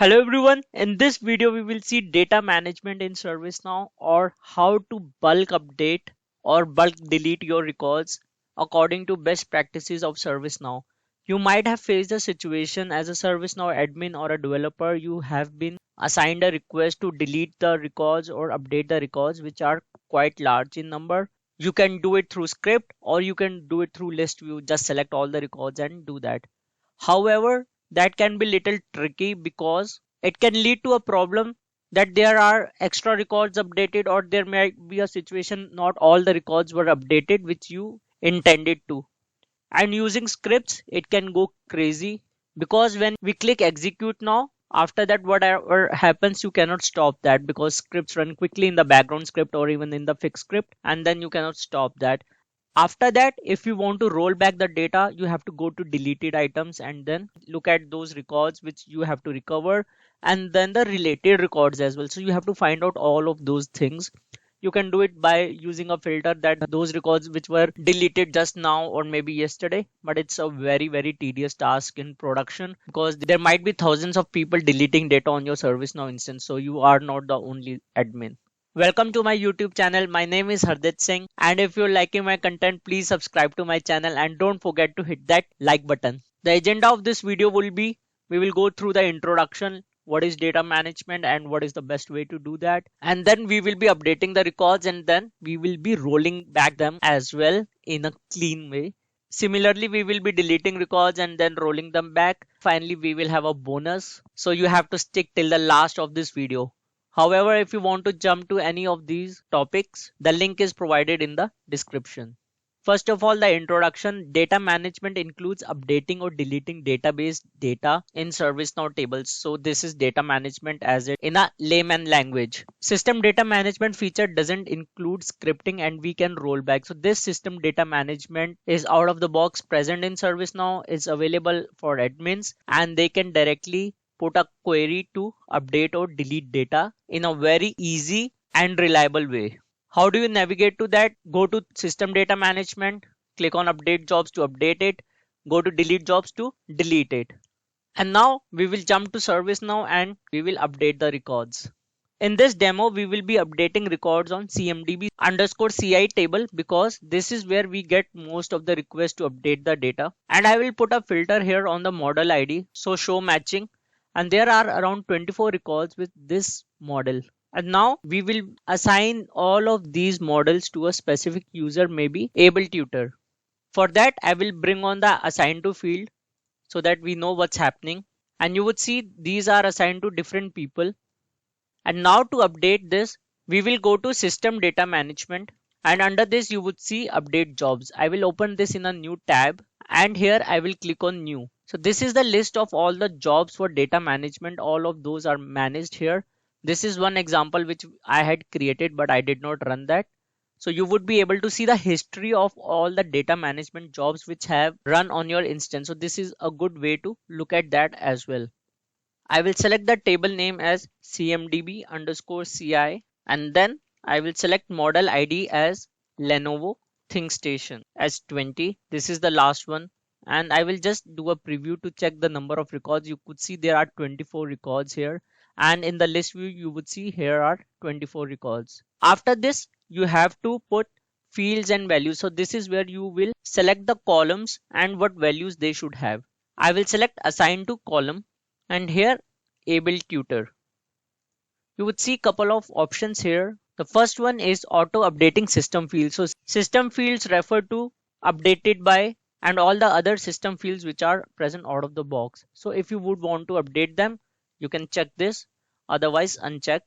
Hello everyone, in this video we will see data management in ServiceNow or how to bulk update or bulk delete your records according to best practices of ServiceNow. You might have faced a situation as a ServiceNow admin or a developer. You have been assigned a request to delete the records or update the records which are quite large in number. You can do it through script or you can do it through list view. Just select all the records and do that. However, that can be little tricky because it can lead to a problem that there are extra records updated, or there might be a situation not all the records were updated which you intended to. And using scripts, it can go crazy because when we click execute now, after that whatever happens you cannot stop that because scripts run quickly in the background script or even in the fixed script, and then you cannot stop that. After that, if you want to roll back the data, you have to go to deleted items and then look at those records which you have to recover, and then the related records as well. So you have to find out all of those things. You can do it by using a filter that those records which were deleted just now or maybe yesterday, but it's a very tedious task in production because there might be thousands of people deleting data on your ServiceNow instance, so you are not the only admin. Welcome to my YouTube channel. My name is Hardit Singh, and if you're liking my content, please subscribe to my channel and don't forget to hit that like button. The agenda of this video will be we will go through the introduction, what is data management and what is the best way to do that, and then we will be updating the records and then we will be rolling back them as well in a clean way. Similarly, we will be deleting records and then rolling them back. Finally, we will have a bonus, so you have to stick till the last of this video. However, if you want to jump to any of these topics, the link is provided in the description. First of all, the introduction. Data management includes updating or deleting database data in ServiceNow tables. So this is data management as it in a layman language. System data management feature doesn't include scripting and we can roll back. So this system data management is out of the box present in ServiceNow, is available for admins and they can directly put a query to update or delete data in a very easy and reliable way. How do you navigate to that? Go to system data management, click on update jobs to update it, go to delete jobs to delete it. And now we will jump to ServiceNow and we will update the records. In this demo, we will be updating records on CMDB underscore CI table because this is where we get most of the requests to update the data. And I will put a filter here on the model ID, so show matching. And there are around 24 records with this model. And now we will assign all of these models to a specific user, maybe able tutor. For that, I will bring on the assign to field so that we know what's happening. And you would see these are assigned to different people. And now to update this, we will go to system data management. And under this, you would see update jobs. I will open this in a new tab and here I will click on new. So this is the list of all the jobs for data management. All of those are managed here. This is one example which I had created, but I did not run that. So you would be able to see the history of all the data management jobs which have run on your instance. So this is a good way to look at that as well. I will select the table name as CMDB underscore CI and then I will select model ID as Lenovo ThinkStation as 20. This is the last one. And I will just do a preview to check the number of records. You could see there are 24 records here. And in the list view, you would see here are 24 records. After this, you have to put fields and values. So this is where you will select the columns and what values they should have. I will select assign to column and here able tutor. You would see a couple of options here. The first one is auto updating system fields. So system fields refer to updated by and all the other system fields which are present out of the box. So if you would want to update them, you can check this, otherwise uncheck.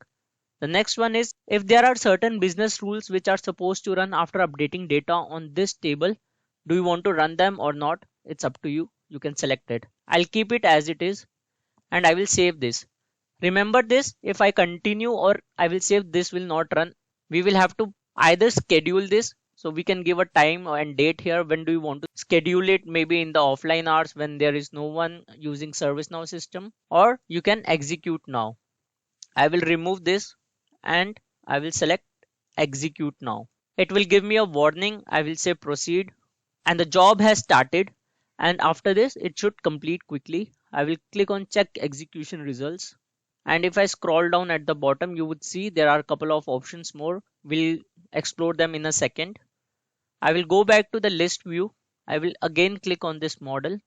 The next one is if there are certain business rules which are supposed to run after updating data on this table, do you want to run them or not? It's up to you. You can select it. I'll keep it as it is and I will save this. Remember this, if I continue or I will save, this will not run. We will have to either schedule this. So we can give a time and date here. When do you want to schedule it? Maybe in the offline hours when there is no one using ServiceNow system, or you can execute now. I will remove this and I will select execute now. It will give me a warning. I will say proceed and the job has started. And after this, it should complete quickly. I will click on check execution results. And if I scroll down at the bottom, you would see there are a couple of options more. We'll explore them in a second. I will go back to the list view. I will again click on this model,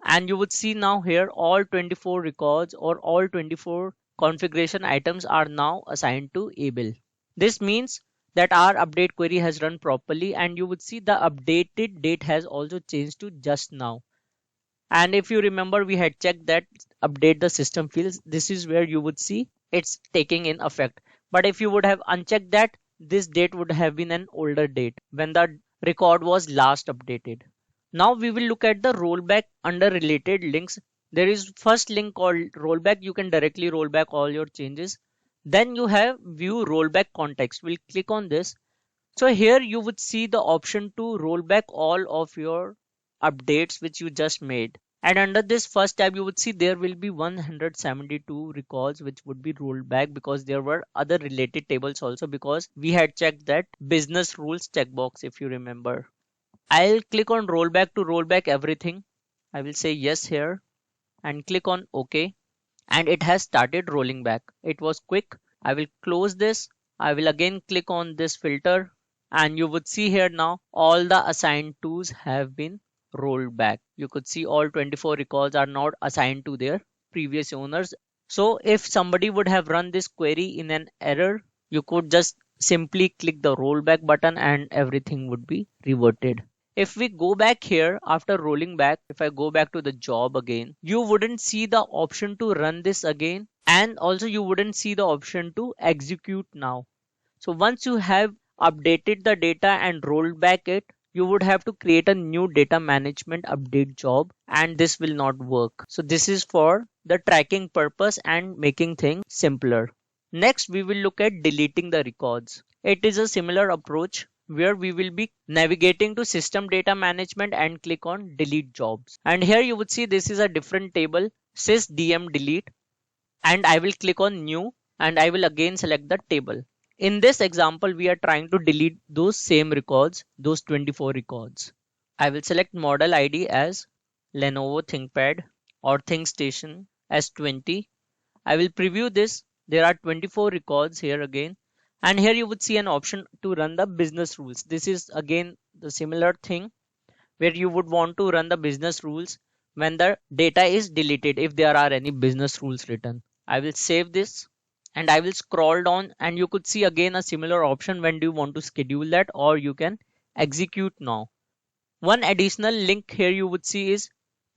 and you would see now here all 24 records or all 24 configuration items are now assigned to able. This means that our update query has run properly, and you would see the updated date has also changed to just now. And if you remember, we had checked that update the system fields. This is where you would see it's taking in effect. But if you would have unchecked that, this date would have been an older date when the record was last updated. Now we will look at the rollback under related links. There is first link called rollback. You can directly roll back all your changes. Then you have view rollback context. We'll click on this. So here you would see the option to roll back all of your updates which you just made. And under this first tab, you would see there will be 172 records which would be rolled back, because there were other related tables also, because we had checked that business rules checkbox, if you remember. I'll click on rollback to roll back everything. I will say yes here and click on OK. And it has started rolling back. It was quick. I will close this. I will again click on this filter, and you would see here now all the assigned tos have been rolled back. You could see all 24 records are not assigned to their previous owners. So if somebody would have run this query in an error, you could just simply click the rollback button and everything would be reverted. If we go back here after rolling back, if I go back to the job again, you wouldn't see the option to run this again, and also you wouldn't see the option to execute now. So once you have updated the data and rolled back it, you would have to create a new data management update job, and this will not work. So this is for the tracking purpose and making things simpler. Next, we will look at deleting the records. It is a similar approach where we will be navigating to system data management and click on delete jobs. And here you would see this is a different table, sysdm delete, and I will click on new and I will again select the table. In this example, we are trying to delete those same records, those 24 records. I will select model ID as Lenovo ThinkPad or ThinkStation S20. I will preview this. There are 24 records here again. And here you would see an option to run the business rules. This is again the similar thing where you would want to run the business rules when the data is deleted, if there are any business rules written. I will save this and I will scroll down, and you could see again a similar option when do you want to schedule that, or you can execute now. One additional link here you would see is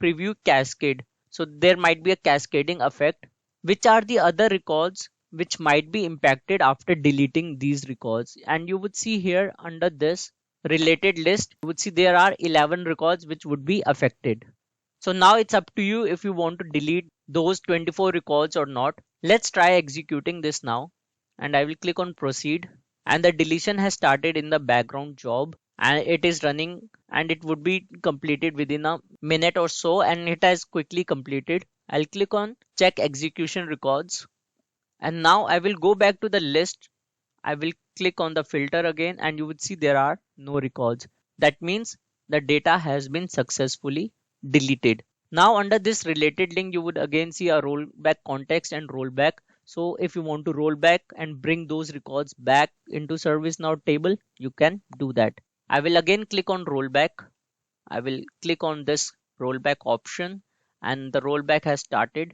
preview cascade. So there might be a cascading effect. Which are the other records which might be impacted after deleting these records? And you would see here under this related list, you would see there are 11 records which would be affected. So now it's up to you if you want to delete those 24 records or not. Let's try executing this now, and I will click on proceed, and the deletion has started in the background job and it is running, and it would be completed within a minute or so, and it has quickly completed. I'll click on check execution records, and now I will go back to the list. I will click on the filter again, and you would see there are no records. That means the data has been successfully deleted. Now under this related link, you would again see a rollback context and rollback. So if you want to roll back and bring those records back into ServiceNow table, you can do that. I will again click on rollback. I will click on this rollback option, and the rollback has started.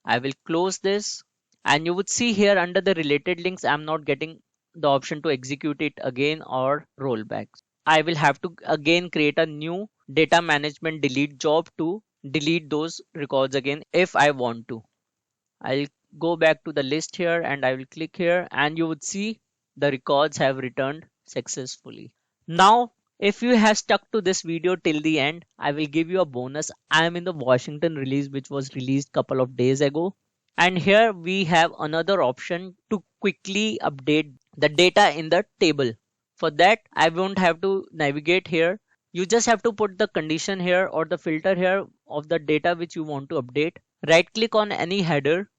I will close this, and you would see here under the related links, I'm not getting the option to execute it again or rollback. I will have to again create a new data management delete job to delete those records again if I want to. I'll go back to the list here and I will click here, and you would see the records have returned successfully. Now, if you have stuck to this video till the end, I will give you a bonus. I am in the Washington release, which was released couple of days ago. And here we have another option to quickly update the data in the table. For that, I won't have to navigate here. You just have to put the condition here or the filter here of the data which you want to update. Right click on any header.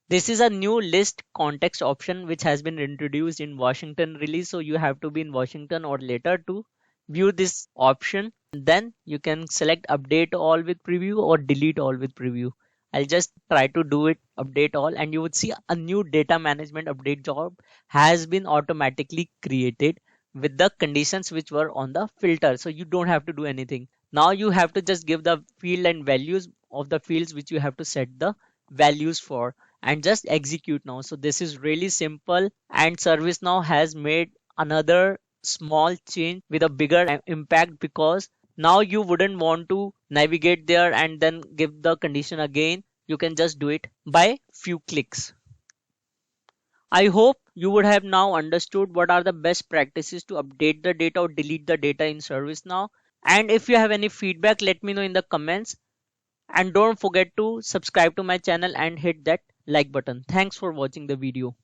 This is a new list context option which has been introduced in Washington release. So you have to be in Washington or later to view this option. Then you can select update all with preview or delete all with preview. I'll just try to do it, update all, and you would see a new data management update job has been automatically created with the conditions which were on the filter. So you don't have to do anything. Now you have to just give the field and values of the fields which you have to set the values for and just execute now. So this is really simple, and ServiceNow has made another small change with a bigger impact, because now you wouldn't want to navigate there and then give the condition again. You can just do it by few clicks. I hope you would have now understood what are the best practices to update the data or delete the data in ServiceNow. And if you have any feedback, let me know in the comments. And don't forget to subscribe to my channel and hit that like button. Thanks for watching the video.